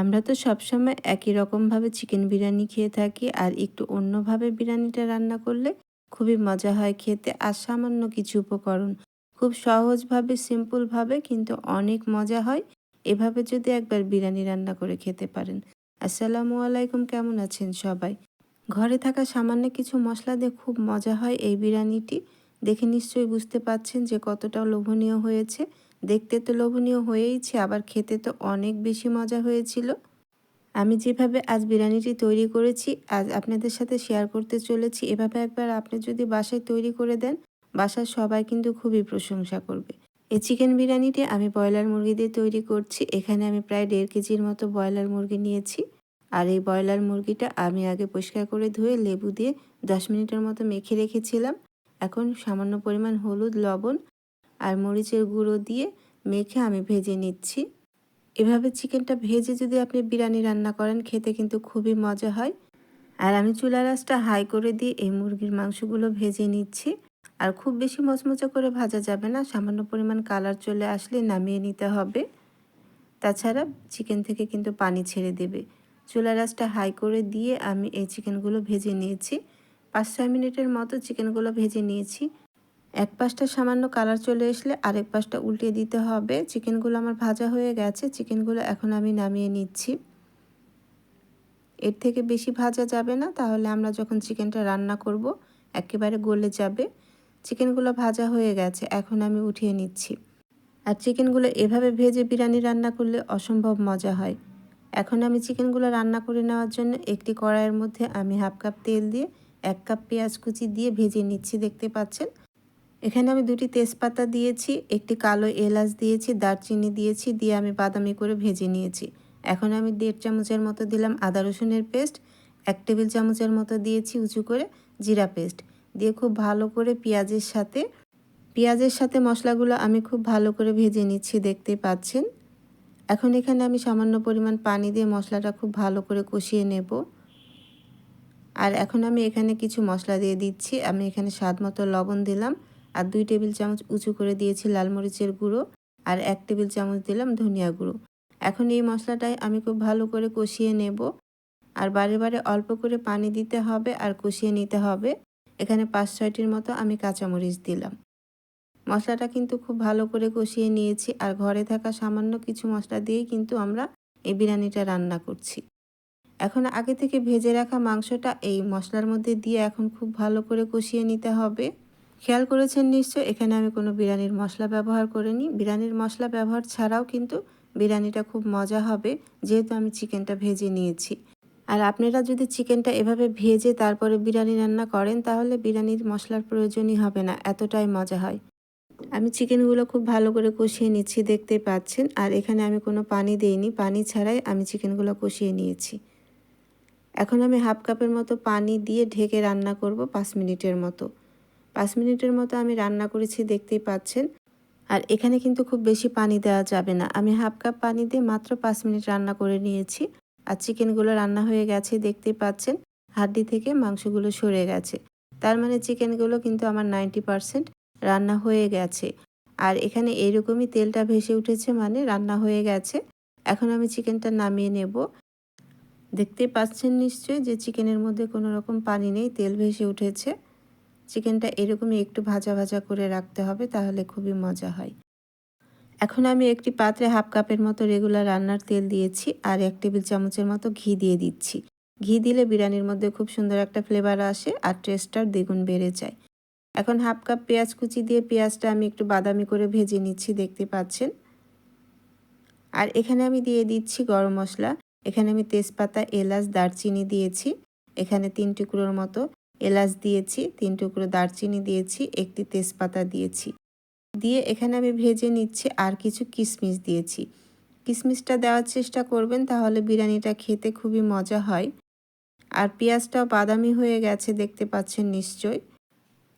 আমরা তো সবসময় একই রকমভাবে চিকেন বিরিয়ানি খেয়ে থাকি, আর একটু অন্যভাবে বিরিয়ানিটা রান্না করলে খুবই মজা হয় খেতে। আর সামান্য কিছু উপকরণ খুব সহজভাবে, সিম্পলভাবে কিন্তু অনেক মজা হয়। এভাবে যদি একবার বিরিয়ানি রান্না করে খেতে পারেন। আসসালামু আলাইকুম, কেমন আছেন সবাই? ঘরে থাকা সামান্য কিছু মশলা দিয়ে খুব মজা হয় এই বিরিয়ানিটি। দেখে নিশ্চয়ই বুঝতে পারছেন যে কতটা লোভনীয় হয়েছে। দেখতে তো লোভনীয় হয়েইছে, আবার খেতে তো অনেক বেশি মজা হয়েছিল। আমি যেভাবে আজ বিরিয়ানিটি তৈরি করেছি, আজ আপনাদের সাথে শেয়ার করতে চলেছি। এভাবে একবার আপনি যদি বাসায় তৈরি করে দেন, বাসার সবাই কিন্তু খুবই প্রশংসা করবে। এই চিকেন বিরিয়ানিটি আমি ব্রয়লার মুরগি দিয়ে তৈরি করছি। এখানে আমি প্রায় 1.5 কেজির মতো ব্রয়লার মুরগি নিয়েছি। আর এই ব্রয়লার মুরগিটা আমি আগে পরিষ্কার করে ধুয়ে লেবু দিয়ে 10 মিনিটের মতো মেখে রেখেছিলাম। এখন সামান্য পরিমাণ হলুদ, লবণ আর মরিচের গুঁড়ো দিয়ে মেখে আমি ভেজে নিচ্ছি। এভাবে চিকেনটা ভেজে যদি আপনি বিরিয়ানি রান্না করেন, খেতে কিন্তু খুবই মজা হয়। আর আমি চুলার আঁচটা হাই করে দিয়ে এই মুরগির মাংসগুলো ভেজে নিচ্ছি। আর খুব বেশি মচমচে করে ভাজা যাবে না, সামান্য পরিমাণ কালার চলে আসলে নামিয়ে নিতে হবে। তাছাড়া চিকেন থেকে কিন্তু পানি ছেড়ে দেবে। চুলার আঁচটা হাই করে দিয়ে আমি এই চিকেনগুলো ভেজে নিয়েছি। 5-6 মিনিটের মতো চিকেনগুলো ভেজে নিয়েছি। এক পাশটা সামান্য কালার চলে আসলে আরেক পাশটা উল্টে দিতে হবে। চিকেনগুলো আমার ভাজা হয়ে গেছে। চিকেনগুলো এখন আমি নামিয়ে নিচ্ছি। এর থেকে বেশি ভাজা যাবে না, তাহলে আমরা যখন চিকেনটা রান্না করব একেবারে গলে যাবে। চিকেনগুলো ভাজা হয়ে গেছে, এখন আমি উঠিয়ে নিচ্ছি। আর চিকেনগুলো এভাবে ভেজে বিরিয়ানি রান্না করলে অসম্ভব মজা হয়। এখন আমি চিকেনগুলো রান্না করে নেওয়ার জন্য একটি কড়াইয়ের মধ্যে আমি 1/2 কাপ তেল দিয়ে 1 কাপ পেঁয়াজ কুচি দিয়ে ভেজে নিচ্ছি, দেখতে পাচ্ছেন। এখানে আমি 2টি তেজপাতা দিয়েছি, একটি কালো এলাচ দিয়েছি, দারচিনি দিয়েছি, দিয়ে আমি বাদামি করে ভেজে নিয়েছি। এখন আমি 1.5 চামচের মতো দিলাম আদা রসুনের পেস্ট, 1 টেবিল চামচের মতো দিয়েছি উঁচু করে জিরা পেস্ট, দিয়ে খুব ভালো করে পেঁয়াজের সাথে মশলাগুলো আমি খুব ভালো করে ভেজে নিচ্ছি, দেখতেই পাচ্ছেন। এখন এখানে আমি সামান্য পরিমাণ পানি দিয়ে মশলাটা খুব ভালো করে কষিয়ে নেব। আর এখন আমি এখানে কিছু মশলা দিয়ে দিচ্ছি। আমি এখানে স্বাদ মতো লবণ দিলাম, আর 2 টেবিল চামচ উঁচু করে দিয়েছি লাল মরিচের গুঁড়ো, আর 1 টেবিল চামচ দিলাম ধনিয়া গুঁড়ো। এখন এই মশলাটাই আমি খুব ভালো করে কষিয়ে নেব। আর বারে বারে অল্প করে পানি দিতে হবে আর কষিয়ে নিতে হবে। এখানে 5-6টির মতো আমি কাঁচামরিচ দিলাম। মশলাটা কিন্তু খুব ভালো করে কষিয়ে নিয়েছি, আর ঘরে থাকা সামান্য কিছু মশলা দিয়েই কিন্তু আমরা এই বিরিয়ানিটা রান্না করছি। এখন আগে থেকে ভেজে রাখা মাংসটা এই মশলার মধ্যে দিয়ে এখন খুব ভালো করে কষিয়ে নিতে হবে। খেয়াল করেছেন নিশ্চয়, এখানে আমি কোনো বিরিয়ানির মশলা ব্যবহার করিনি। বিরিয়ানির মশলা ব্যবহার ছাড়াও কিন্তু বিরিয়ানিটা খুব মজা হবে, যেহেতু আমি চিকেনটা ভেজে নিয়েছি। আর আপনারা যদি চিকেনটা এভাবে ভেজে তারপরে বিরিয়ানি রান্না করেন, তাহলে বিরিয়ানির মশলার প্রয়োজনই হবে না, এতটাই মজা হয়। আমি চিকেনগুলো খুব ভালো করে কষিয়ে নিচ্ছি, দেখতেই পাচ্ছেন। আর এখানে আমি কোনো পানি দেইনি, পানি ছাড়াই আমি চিকেনগুলো কষিয়ে নিয়েছি। এখন আমি 1/2 কাপের মতো পানি দিয়ে ঢেকে রান্না করব 5 মিনিটের মতো। 5 মিনিটের মতো আমি রান্না করেছি, দেখতেই পাচ্ছেন। আর এখানে কিন্তু খুব বেশি পানি দেওয়া যাবে না। আমি 1/2 কাপ পানি দিয়ে মাত্র 5 মিনিট রান্না করে নিয়েছি। আর চিকেনগুলো রান্না হয়ে গেছে, দেখতেই পাচ্ছেন। হাড্ডি থেকে মাংসগুলো সরে গেছে। তার মানে চিকেনগুলো কিন্তু আমার 90% রান্না হয়ে গেছে। আর এখানে এইরকমই তেলটা ভেসে উঠেছে, মানে রান্না হয়ে গেছে। এখন আমি চিকেনটা নামিয়ে নেব। দেখতেই পাচ্ছেন নিশ্চয়ই যে চিকেনের মধ্যে কোনো রকম পানি নেই, তেল ভেসে উঠেছে। চিকেনটা এরকমই একটু ভাজা ভাজা করে রাখতে হবে, তাহলে খুবই মজা হয়। এখন আমি একটি পাত্রে 1/2 কাপের মতো রেগুলার রান্নার তেল দিয়েছি, আর 1 টেবিল চামচের মতো ঘি দিয়ে দিচ্ছি। ঘি দিলে বিরিয়ানির মধ্যে খুব সুন্দর একটা ফ্লেভার আসে, আর টেস্টটাও দ্বিগুণ বেড়ে যায়। এখন 1/2 কাপ পেঁয়াজ কুচি দিয়ে পেঁয়াজটা আমি একটু বাদামি করে ভেজে নিচ্ছি, দেখতে পাচ্ছেন। আর এখানে আমি দিয়ে দিচ্ছি গরম মশলা। এখানে আমি তেজপাতা, এলাচ, দারচিনি দিয়েছি। এখানে 3 টুকরোর মতো এলাচ দিয়েছি, 3 টুকরো দারচিনি দিয়েছি, একটি তেজপাতা দিয়েছি। দিয়ে এখানে আমি ভেজে নিচ্ছি, আর কিছু কিশমিশ দিয়েছি। কিশমিশটা দেওয়ার চেষ্টা করবেন, তাহলে বিরিয়ানিটা খেতে খুবই মজা হয়। আর পেঁয়াজটাও বাদামি হয়ে গেছে, দেখতে পাচ্ছেন নিশ্চয়।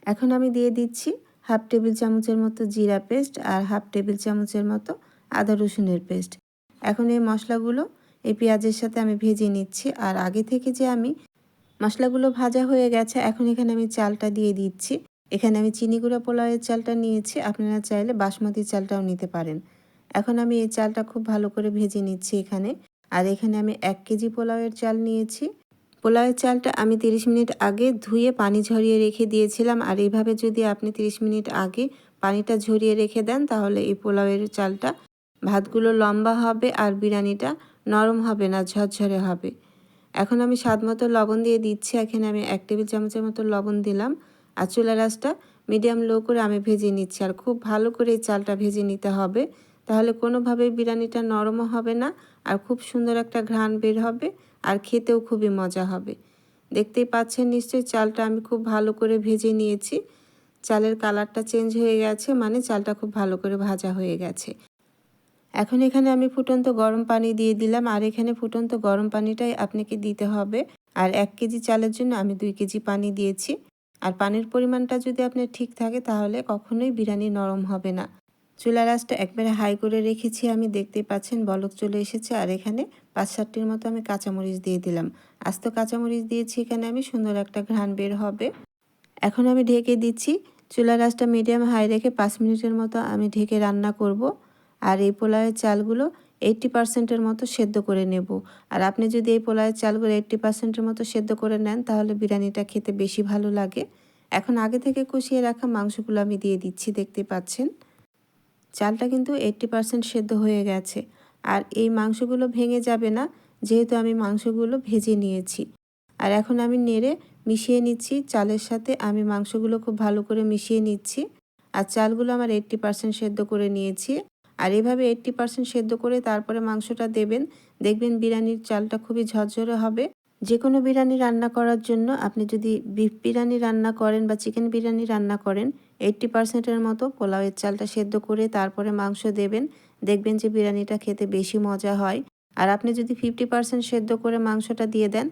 এখন আমি দিয়ে দিচ্ছি 1/2 টেবিল চামচের মতো জিরা পেস্ট, আর 1/2 টেবিল চামচের মতো আদা রসুনের পেস্ট। এখন এই মশলাগুলো এই পেঁয়াজের সাথে আমি ভেজে নিচ্ছি। আর আগে থেকে যে আমি মশলাগুলো ভাজা হয়ে গেছে, এখন এখানে আমি চালটা দিয়ে দিচ্ছি। এখানে আমি চিনি গুঁড়া পোলাওয়ের চালটা নিয়েছি, আপনারা চাইলে বাসমতি চালটাও নিতে পারেন। এখন আমি এই চালটা খুব ভালো করে ভেজে নিচ্ছি এখানে। আর এখানে আমি 1 কেজি পোলাওয়ের চাল নিয়েছি। পোলাওয়ের চালটা আমি 30 মিনিট আগে ধুয়ে পানি ঝরিয়ে রেখে দিয়েছিলাম। আর এইভাবে যদি আপনি 30 মিনিট আগে পানিটা ঝরিয়ে রেখে দেন তাহলে এই পোলাওয়ের চালটা ভাতগুলো লম্বা হবে আর বিরিয়ানিটা নরম হবে না, ঝরঝরে হবে। এখন আমি স্বাদমতো লবণ দিয়ে দিচ্ছি। এখানে আমি 1 টেবিল চামচের মতো লবণ দিলাম। আর চুলার আঁচটা মিডিয়াম লো করে আমি ভেজে নিচ্ছি। আর খুব ভালো করে এই চালটা ভেজে নিতে হবে, তাহলে কোনোভাবেই বিরিয়ানিটা নরমও হবে না আর খুব সুন্দর একটা ঘ্রাণ বের হবে আর খেতেও খুবই মজা হবে। দেখতেই পাচ্ছেন নিশ্চয়ই চালটা আমি খুব ভালো করে ভেজে নিয়েছি। চালের কালারটা চেঞ্জ হয়ে গেছে, মানে চালটা খুব ভালো করে ভাজা হয়ে গেছে। এখন এখানে আমি ফুটন্ত গরম পানি দিয়ে দিলাম। আর এখানে ফুটন্ত গরম পানিটাই আপনাকে দিতে হবে। আর 1 কেজি চালের জন্য আমি 2 কেজি পানি দিয়েছি। আর পানির পরিমাণটা যদি আপনার ঠিক থাকে তাহলে কখনোই বিরিয়ানি নরম হবে না। চুলার আঁচটা একবারে হাই করে রেখেছি আমি, দেখতেই পাচ্ছেন বলক চলে এসেছে। আর এখানে 5-7টির মতো আমি কাঁচামরিচ দিয়ে দিলাম। আস্ত কাঁচামরিচ দিয়েছি এখানে আমি, সুন্দর একটা ঘ্রাণ বের হবে। এখন আমি ঢেকে দিচ্ছি। চুলার আঁচটা মিডিয়াম হাই রেখে 5 মিনিটের মতো আমি ঢেকে রান্না করব। আর এই পোলাওয়ের চালগুলো 80% মতো সেদ্ধ করে নেব। আর আপনি যদি এই পোলাওয়ের চালগুলো 80% মতো সেদ্ধ করে নেন তাহলে বিরিয়ানিটা খেতে বেশি ভালো লাগে। এখন আগে থেকে কষিয়ে রাখা মাংসগুলো আমি দিয়ে দিচ্ছি, দেখতে পাচ্ছেন। চালটা কিন্তু 80% সেদ্ধ হয়ে গেছে। আর এই মাংসগুলো ভেঙে যাবে না, যেহেতু আমি মাংসগুলো ভেজে নিয়েছি। আর এখন আমি নেড়ে মিশিয়ে নিচ্ছি চালের সাথে। আমি মাংসগুলো খুব ভালো করে মিশিয়ে নিচ্ছি। আর চালগুলো আমার 80% সেদ্ধ করে নিয়েছি। আর এভাবে 80% সেদ্ধ করে তারপরে মাংসটা দেবেন। দেখবেন বিরিয়ানির চালটা খুবই ঝরঝরে হবে। যে কোনো বিরিয়ানি রান্না করার জন্য আপনি যদি বিফ বিরিয়ানি রান্না করেন বা চিকেন বিরিয়ানি রান্না করেন, 80%-এর মতো পোলাওয়ের চালটা সেদ্ধ করে তারপরে মাংস দেবেন। দেখবেন যে বিরিয়ানিটা খেতে বেশি মজা হয়। আর আপনি যদি 50% সেদ্ধ করে মাংসটা দিয়ে দেন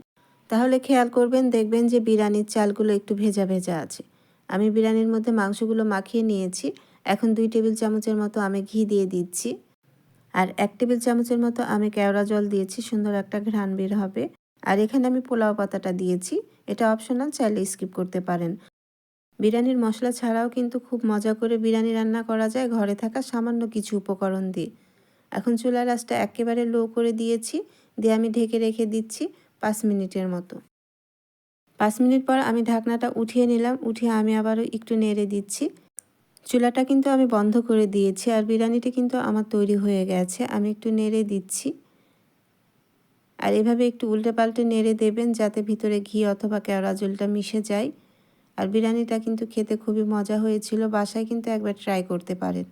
তাহলে খেয়াল করবেন, দেখবেন যে বিরিয়ানির চালগুলো একটু ভেজা ভেজা আছে। আমি বিরিয়ানির মধ্যে মাংসগুলো মাখিয়ে নিয়েছি। এখন 2 টেবিল চামচের মতো আমি ঘি দিয়ে দিচ্ছি। আর 1 টেবিল চামচের মতো আমি কেওড়া জল দিয়েছি, সুন্দর একটা ঘ্রাণ বের হবে। আর এখানে আমি পোলাও পাতাটা দিয়েছি, এটা অপশনাল, চাইলে স্কিপ করতে পারেন। বিরিয়ানির মশলা ছাড়াও কিন্তু খুব মজা করে বিরিয়ানি রান্না করা যায় ঘরে থাকা সামান্য কিছু উপকরণ দিয়ে। এখন চুলার আঁচটা একেবারে লো করে দিয়েছি, দিয়ে আমি ঢেকে রেখে দিচ্ছি 5 মিনিটের মতো। 5 মিনিট পর আমি ঢাকনাটা উঠিয়ে নিলাম। উঠিয়ে আমি আবারও একটু নেড়ে দিচ্ছি। চুলাটা কিন্তু আমি বন্ধ করে দিয়েছি। আর বিরিয়ানিটা কিন্তু আমার তৈরি হয়ে গেছে। আমি একটু নেড়ে দিচ্ছি। আর এভাবে একটু উল্টে পাল্টে নেড়ে দেবেন যাতে ভিতরে ঘি অথবা কেওড়া জলটা মিশে যায়। আর বিরিয়ানিটা কিন্তু খেতে খুবই মজা হয়েছিল। বাসায় কিন্তু একবার ট্রাই করতে পারেন।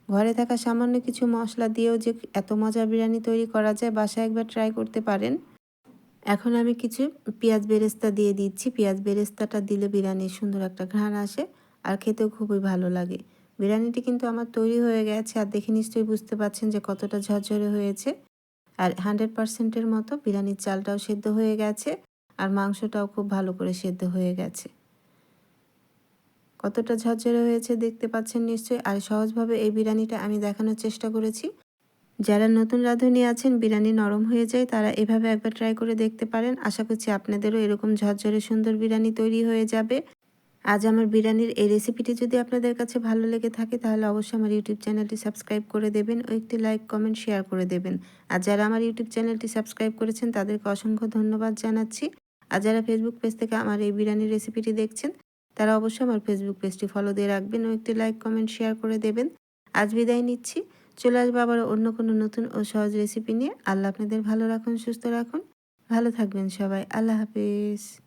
ঘরে থাকা সামান্য কিছু মশলা দিয়েও যে এত মজার বিরিয়ানি তৈরি করা যায়, বাসায় একবার ট্রাই করতে পারেন। এখন আমি কিছু পেঁয়াজ বেরেস্তা দিয়ে দিচ্ছি। পেঁয়াজ বেরেস্তাটা দিলে বিরিয়ানির সুন্দর একটা ঘ্রাণ আসে আর খেতেও খুবই ভালো লাগে। বিরিয়ানিটি কিন্তু আমার তৈরি হয়ে গেছে। আর দেখে নিশ্চয়ই বুঝতে পারছেন যে কতটা ঝরঝরে হয়েছে। আর 100%-এর মতো বিরিয়ানির চালটাও সেদ্ধ হয়ে গেছে আর মাংসটাও খুব ভালো করে সেদ্ধ হয়ে গেছে। কতটা ঝরঝরে হয়েছে দেখতে পাচ্ছেন নিশ্চয়ই। আর সহজভাবে এই বিরিয়ানিটা আমি দেখানোর চেষ্টা করেছি। যারা নতুন রাঁধুনি আছেন, বিরিয়ানি নরম হয়ে যায়, তারা এভাবে একবার ট্রাই করে দেখতে পারেন। আশা করছি আপনাদেরও এরকম ঝরঝরে সুন্দর বিরিয়ানি তৈরি হয়ে যাবে। আজ আমার বিরিয়ানির এই রেসিপিটি যদি আপনাদের কাছে ভালো লেগে থাকে তাহলে অবশ্যই আমার ইউটিউব চ্যানেলটি সাবস্ক্রাইব করে দেবেন ও একটি লাইক, কমেন্ট, শেয়ার করে দেবেন। আর যারা আমার ইউটিউব চ্যানেলটি সাবস্ক্রাইব করেছেন তাদেরকে অসংখ্য ধন্যবাদ জানাচ্ছি। আর যারা ফেসবুক পেজ থেকে আমার এই বিরিয়ানির রেসিপিটি দেখছেন তারা অবশ্যই আমার ফেসবুক পেজটি ফলো দিয়ে রাখবেন ও একটি লাইক, কমেন্ট, শেয়ার করে দেবেন। আজ বিদায় নিচ্ছি। চলে আসবো আবার অন্য কোনো নতুন ও সহজ রেসিপি নিয়ে। আল্লাহ আপনাদের ভালো রাখুন, সুস্থ রাখুন। ভালো থাকবেন সবাই। আল্লাহ হাফেজ।